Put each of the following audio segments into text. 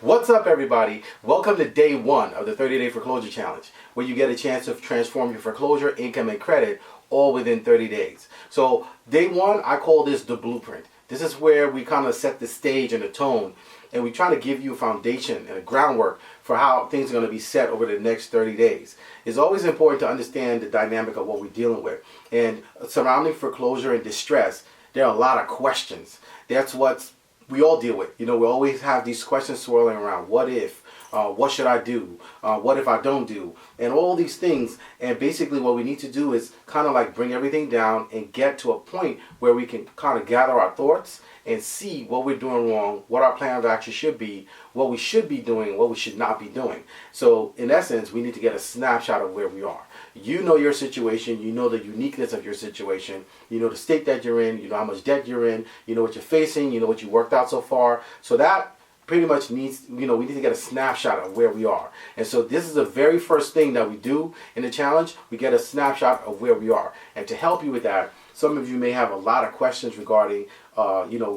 What's up, everybody? Welcome to day one of the 30-day foreclosure challenge, where you get a chance to transform your foreclosure, income, and credit all within 30 days. So day one, I call this the blueprint. This is where we kind of set the stage and the tone, and we try to give you a foundation and a groundwork for how things are going to be set over the next 30 days. It's always important to understand the dynamic of what we're dealing with. And surrounding foreclosure and distress, there are a lot of questions. That's what we all deal with. We always have these questions swirling around. What if? What should I do? What if I don't do? And all these things. And basically what we need to do is kind of like bring everything down and get to a point where we can kind of gather our thoughts and see what we're doing wrong, what our plan of action should be, what we should be doing, what we should not be doing. So in essence, we need to get a snapshot of where we are. You know your situation, you know the uniqueness of your situation, you know the state that you're in, you know how much debt you're in, you know what you're facing, you know what you worked out so far. So that pretty much needs, we need to get a snapshot of where we are. And so this is the very first thing that we do in the challenge. We get a snapshot of where we are. And to help you with that, some of you may have a lot of questions regarding,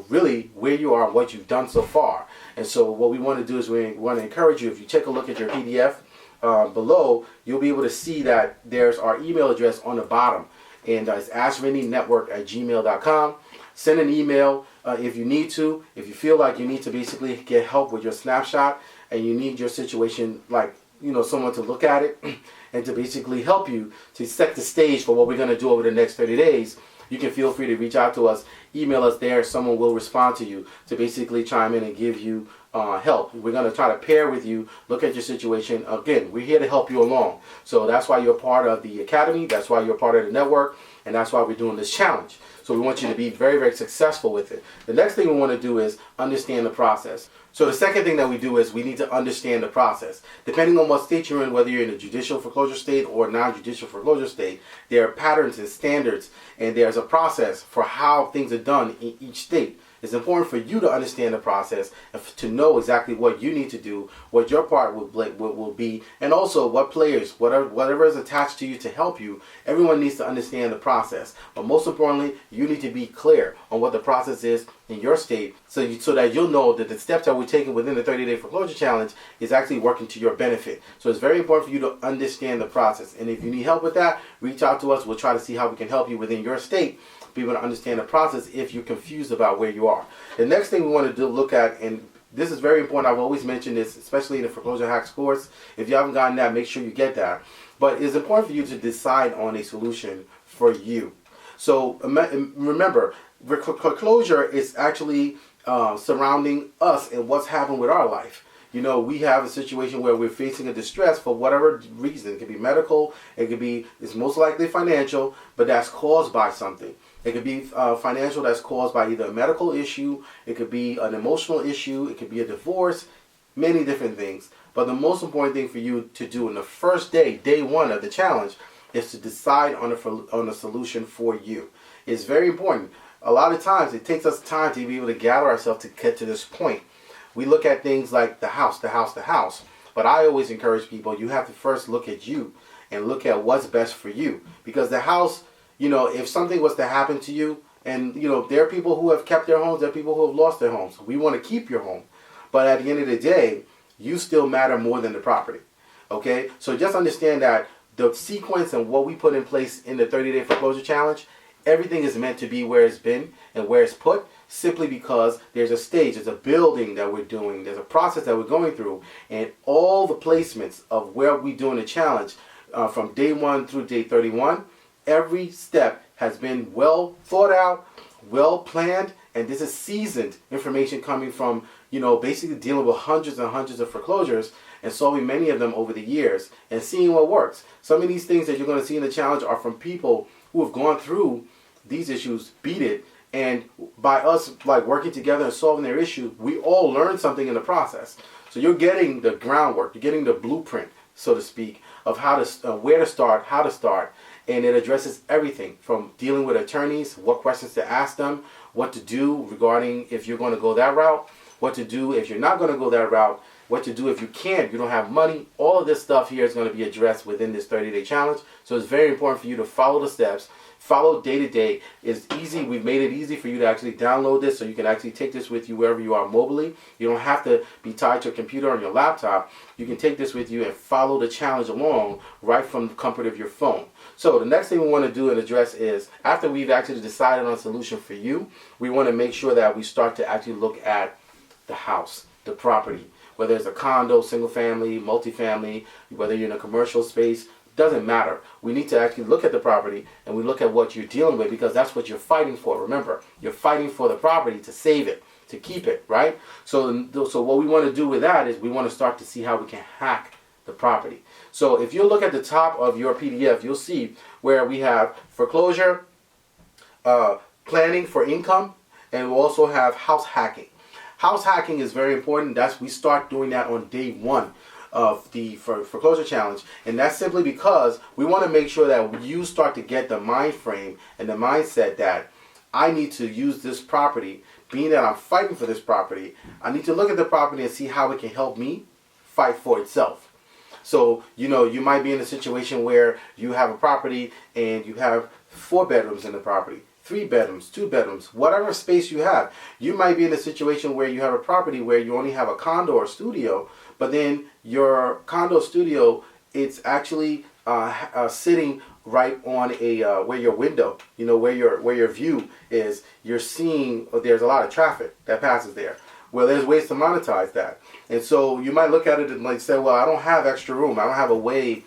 really where you are and what you've done so far. And so what we want to do is we want to encourage you, if you take a look at your PDF below, you'll be able to see that there's our email address on the bottom. And it's AskRinde@gmail.com. Send an email if you need to. If you feel like you need to basically get help with your snapshot and you need your situation, someone to look at it and to basically help you to set the stage for what we're going to do over the next 30 days, you can feel free to reach out to us. Email us there. Someone will respond to you to basically chime in and give you help. We're going to try to pair with you, look at your situation. Again, we're here to help you along. So that's why you're part of the academy. That's why you're part of the network. And that's why we're doing this challenge. So we want you to be very, very successful with it. The next thing we want to do is understand the process. So the second thing that we do is we need to understand the process. Depending on what state you're in, whether you're in a judicial foreclosure state or non-judicial foreclosure state, there are patterns and standards, and there's a process for how things are done in each state. It's important for you to understand the process and to know exactly what you need to do, what your part will be, and also what players, whatever is attached to you to help you. Everyone needs to understand the process. But most importantly, you need to be clear on what the process is in your state so that you'll know that the steps that we're taking within the 30-day foreclosure challenge is actually working to your benefit. So it's very important for you to understand the process. And if you need help with that, reach out to us. We'll try to see how we can help you within your state be able to understand the process if you're confused about where you are. The next thing we want to look at, and this is very important, I've always mentioned this, especially in the Foreclosure Hacks course. If you haven't gotten that, make sure you get that. But it's important for you to decide on a solution for you. So remember, foreclosure is actually surrounding us and what's happened with our life. We have a situation where we're facing a distress for whatever reason. It could be medical, it's most likely financial, but that's caused by something. It could be financial that's caused by either a medical issue, it could be an emotional issue, it could be a divorce, many different things. But the most important thing for you to do in the first day one of the challenge, is to decide on a solution for you. It's very important. A lot of times it takes us time to be able to gather ourselves to get to this point. We look at things like the house. But I always encourage people, you have to first look at you and look at what's best for you. Because the house, if something was to happen to you, and there are people who have kept their homes, there are people who have lost their homes. We want to keep your home. But at the end of the day, you still matter more than the property. Okay? So just understand that the sequence and what we put in place in the 30-day foreclosure challenge, everything is meant to be where it's been and where it's put, simply because there's a stage, there's a building that we're doing, there's a process that we're going through, and all the placements of where we doing the challenge from day 1 through day 31, every step has been well thought out, well planned, and this is seasoned information coming from, basically dealing with hundreds and hundreds of foreclosures and solving many of them over the years and seeing what works. Some of these things that you're going to see in the challenge are from people who have gone through these issues, beat it, and by us working together and solving their issue, we all learn something in the process. So you're getting the groundwork, you're getting the blueprint, so to speak, of how to where to start, how to start, and it addresses everything from dealing with attorneys, what questions to ask them, what to do regarding if you're going to go that route, what to do if you're not going to go that route, what to do if you don't have money. All of this stuff here is going to be addressed within this 30-day challenge. So it's very important for you to follow the steps, follow day to day. It's easy. We've made it easy for you to actually download this so you can actually take this with you wherever you are mobily. You don't have to be tied to a computer on your laptop. You can take this with you and follow the challenge along right from the comfort of your phone. So the next thing we want to do and address is, after we've actually decided on a solution for you, we want to make sure that we start to actually look at the house, the property, whether it's a condo, single family, multifamily, whether you're in a commercial space, doesn't matter. We need to actually look at the property and we look at what you're dealing with, because that's what you're fighting for. Remember, you're fighting for the property to save it, to keep it, right? So what we want to do with that is we want to start to see how we can hack the property. So if you look at the top of your PDF, you'll see where we have foreclosure, planning for income, and we'll also have house hacking. House hacking is very important. We start doing that on day one of the foreclosure challenge, and that's simply because we want to make sure that you start to get the mind frame and the mindset that I need to use this property, being that I'm fighting for this property. I need to look at the property and see how it can help me fight for itself. So, you might be in a situation where you have a property and you have 4 bedrooms in the property, 3 bedrooms, 2 bedrooms, whatever space you have. You might be in a situation where you have a property where you only have a condo or studio, but then your condo studio, it's actually sitting right on where your window, where your view is. You're seeing there's a lot of traffic that passes there. Well, there's ways to monetize that. And so you might look at it and like say, well, I don't have extra room. I don't have a way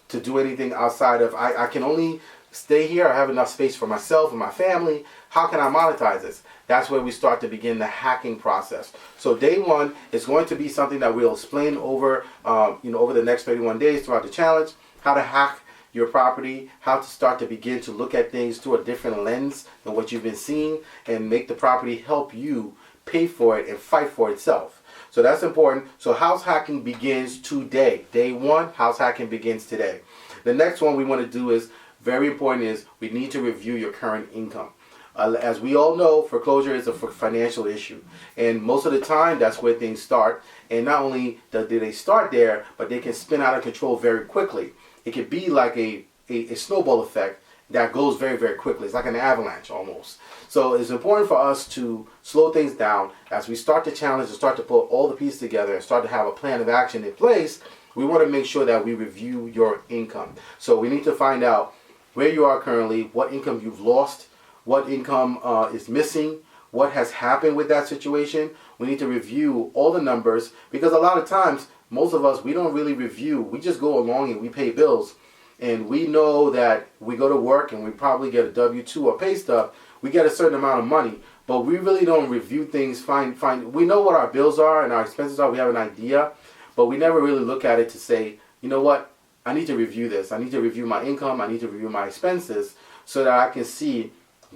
to do anything outside of, I can only stay here. I have enough space for myself and my family. How can I monetize this? That's where we start to begin the hacking process. So day one is going to be something that we'll explain over the next 31 days throughout the challenge, how to hack your property, how to start to begin to look at things through a different lens than what you've been seeing, and make the property help you pay for it and fight for itself. So that's important. So house hacking begins today. Day one, house hacking begins today. The next one we want to do is very important, is we need to review your current income. As we all know, foreclosure is a financial issue, and most of the time that's where things start. And not only do they start there, but they can spin out of control very quickly. It could be like a snowball effect that goes very, very quickly. It's like an avalanche almost. So it's important for us to slow things down as we start the challenge and start to put all the pieces together and start to have a plan of action in place. We want to make sure that we review your income. So we need to find out where you are currently, what income you've lost, what income is missing, what has happened with that situation. We need to review all the numbers, because a lot of times, most of us, we don't really review. We just go along and we pay bills. And we know that we go to work and we probably get a W-2 or pay stub. We get a certain amount of money, but we really don't review things. We know what our bills are and our expenses are. We have an idea, but we never really look at it to say, you know what? I need to review this. I need to review my income. I need to review my expenses so that I can see,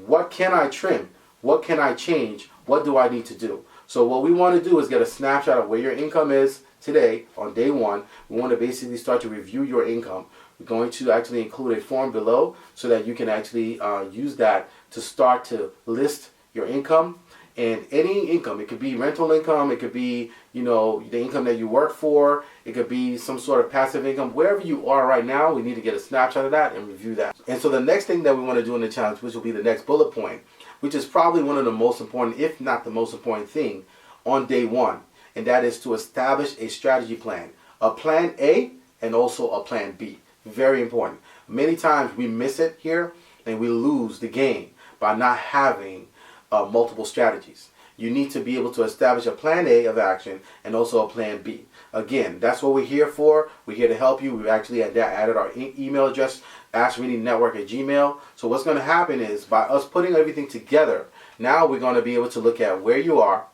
what can I trim? What can I change? What do I need to do? So what we want to do is get a snapshot of where your income is today on day one. We want to basically start to review your income. We're going to actually include a form below so that you can actually use that to start to list your income. And any income, it could be rental income, it could be, the income that you work for, it could be some sort of passive income. Wherever you are right now, we need to get a snapshot of that and review that. And so the next thing that we want to do in the challenge, which will be the next bullet point, which is probably one of the most important, if not the most important thing on day one, and that is to establish a strategy plan, a plan A and also a plan B. Very important. Many times we miss it here and we lose the game by not having multiple strategies. You need to be able to establish a plan A of action and also a plan B. Again, that's what we're here for. We're here to help you. We've actually added our email address, AskRinde@gmail. So what's going to happen is, by us putting everything together, now we're going to be able to look at where you are,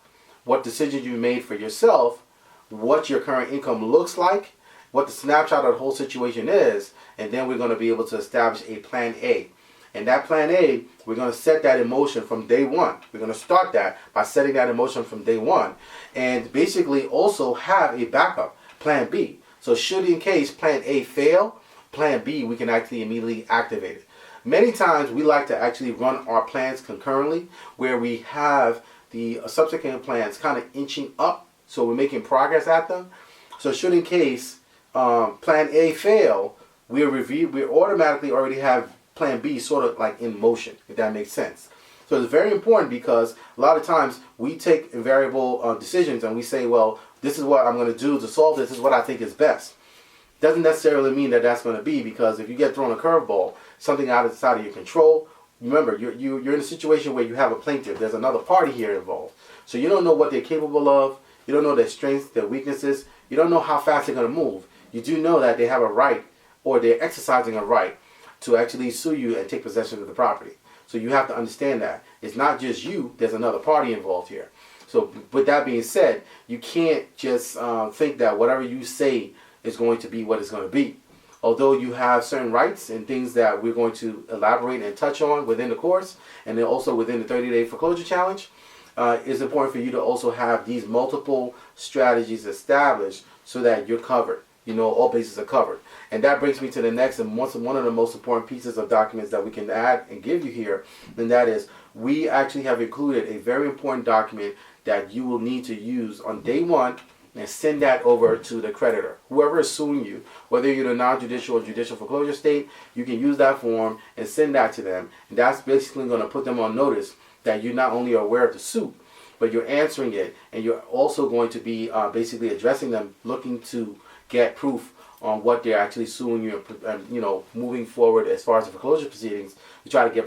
what decisions you made for yourself, what your current income looks like, what the snapshot of the whole situation is, and then we're going to be able to establish a plan A. And that plan A, we're going to set that in motion from day one. We're going to start that by setting that in motion from day one, and basically also have a backup, plan B. So should in case plan A fail, plan B, we can actually immediately activate it. Many times we like to actually run our plans concurrently, where we have the subsequent plans kind of inching up, so we're making progress at them. So should in case plan A fail, we automatically already have plan B sort of like in motion, if that makes sense. So it's very important because a lot of times we take invariable decisions and we say, well, this is what I'm going to do to solve this. This is what I think is best. Doesn't necessarily mean that that's going to be, because if you get thrown a curveball, something outside of your control, remember, you're in a situation where you have a plaintiff. There's another party here involved. So you don't know what they're capable of. You don't know their strengths, their weaknesses. You don't know how fast they're going to move. You do know that they have a right, or they're exercising a right, to actually sue you and take possession of the property. So you have to understand that. It's not just you. There's another party involved here. So with that being said, you can't just think that whatever you say is going to be what it's going to be. Although you have certain rights and things that we're going to elaborate and touch on within the course, and then also within the 30-day foreclosure challenge, it's important for you to also have these multiple strategies established so that you're covered. You know, all bases are covered. And that brings me to the next and one of the most important pieces of documents that we can add and give you here, and that is we actually have included a very important document that you will need to use on day one and send that over to the creditor. Whoever is suing you, whether you're in a non-judicial or judicial foreclosure state, you can use that form and send that to them. And that's basically going to put them on notice that you not only are aware of the suit, but you're answering it, and you're also going to be basically addressing them, looking to get proof on what they're actually suing you, and you know, moving forward as far as the foreclosure proceedings to try to get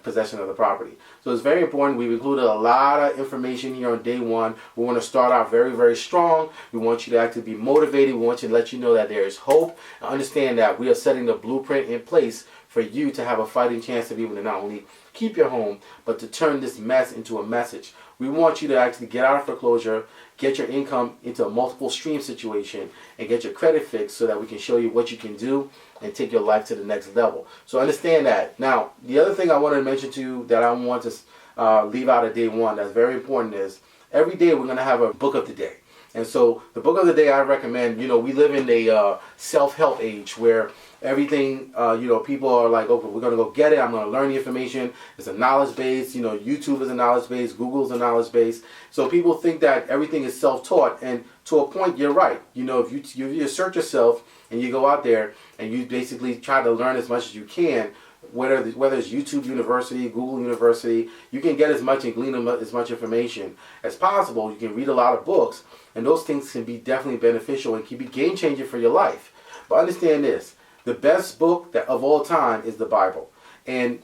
possession of the property. So it's very important. We've included a lot of information here on day one. We want to start out very, very strong. We want you to actually be motivated. We want you to let you know that there is hope, and understand that we are setting the blueprint in place for you to have a fighting chance to be able to not only keep your home, but to turn this mess into a message. We want you to actually get out of foreclosure, get your income into a multiple stream situation, and get your credit fixed so that we can show you what you can do and take your life to the next level. So understand that. Now, the other thing I wanted to mention to you that I want to leave out of day one that's very important is every day we're going to have a book of the day. And so the book of the day I recommend, you know, we live in a self-help age where everything, you know, people are like, okay, we're going to go get it. I'm going to learn the information. It's a knowledge base. You know, YouTube is a knowledge base. Google's a knowledge base. So people think that everything is self-taught. And to a point, you're right. You know, if you assert yourself and you go out there and you basically try to learn as much as you can, whether it's YouTube University, Google University, you can get as much and glean as much information as possible. You can read a lot of books, and those things can be definitely beneficial and can be game-changing for your life. But understand this. The best book of all time is the Bible. And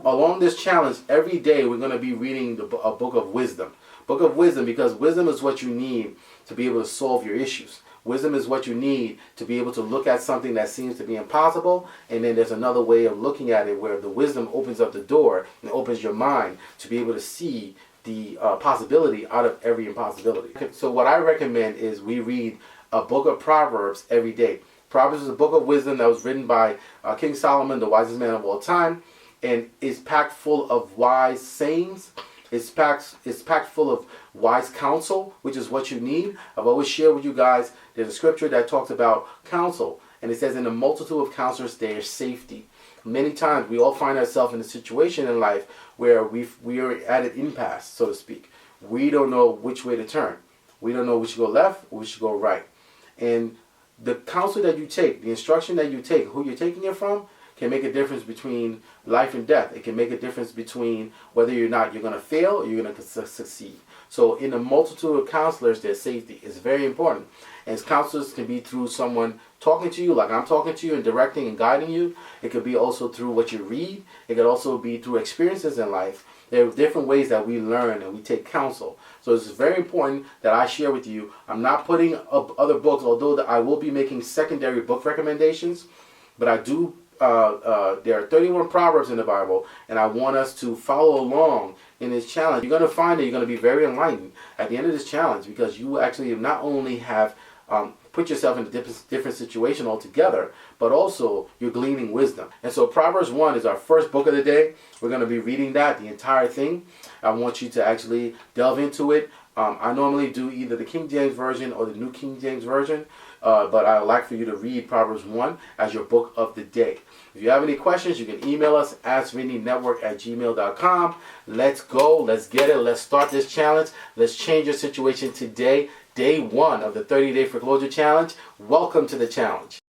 along this challenge, every day we're going to be reading a book of wisdom. Book of wisdom, because wisdom is what you need to be able to solve your issues. Wisdom is what you need to be able to look at something that seems to be impossible, and then there's another way of looking at it where the wisdom opens up the door and opens your mind to be able to see the possibility out of every impossibility. So what I recommend is we read a book of Proverbs every day. Proverbs is a book of wisdom that was written by King Solomon, the wisest man of all time, and is packed full of wise sayings. It's packed full of wise counsel, which is what you need. I've always shared with you guys, there's a scripture that talks about counsel, and it says, in the multitude of counselors there is safety. Many times we all find ourselves in a situation in life where we are at an impasse, so to speak. We don't know which way to turn. We don't know which to go left or which to go right. And the counsel that you take, the instruction that you take, who you're taking it from, can make a difference between life and death. It can make a difference between whether or not you're going to fail or you're going to succeed. So in a multitude of counselors, there's safety. It's very important. And counselors can be through someone talking to you, like I'm talking to you, and directing and guiding you. It could be also through what you read. It could also be through experiences in life. There are different ways that we learn and we take counsel. So it's very important that I share with you. I'm not putting up other books, although I will be making secondary book recommendations. But I do, there are 31 Proverbs in the Bible, and I want us to follow along in this challenge. You're going to find that you're going to be very enlightened at the end of this challenge, because you actually not only have put yourself in a different situation altogether, but also you're gleaning wisdom. And so Proverbs 1 is our first book of the day. We're going to be reading that, the entire thing. I want you to actually delve into it. I normally do either the King James Version or the New King James Version, but I would like for you to read Proverbs 1 as your book of the day. If you have any questions, you can email us, AskRinde@gmail.com. Let's go. Let's get it. Let's start this challenge. Let's change your situation today. Day 1 of the 30-day foreclosure challenge. Welcome to the challenge.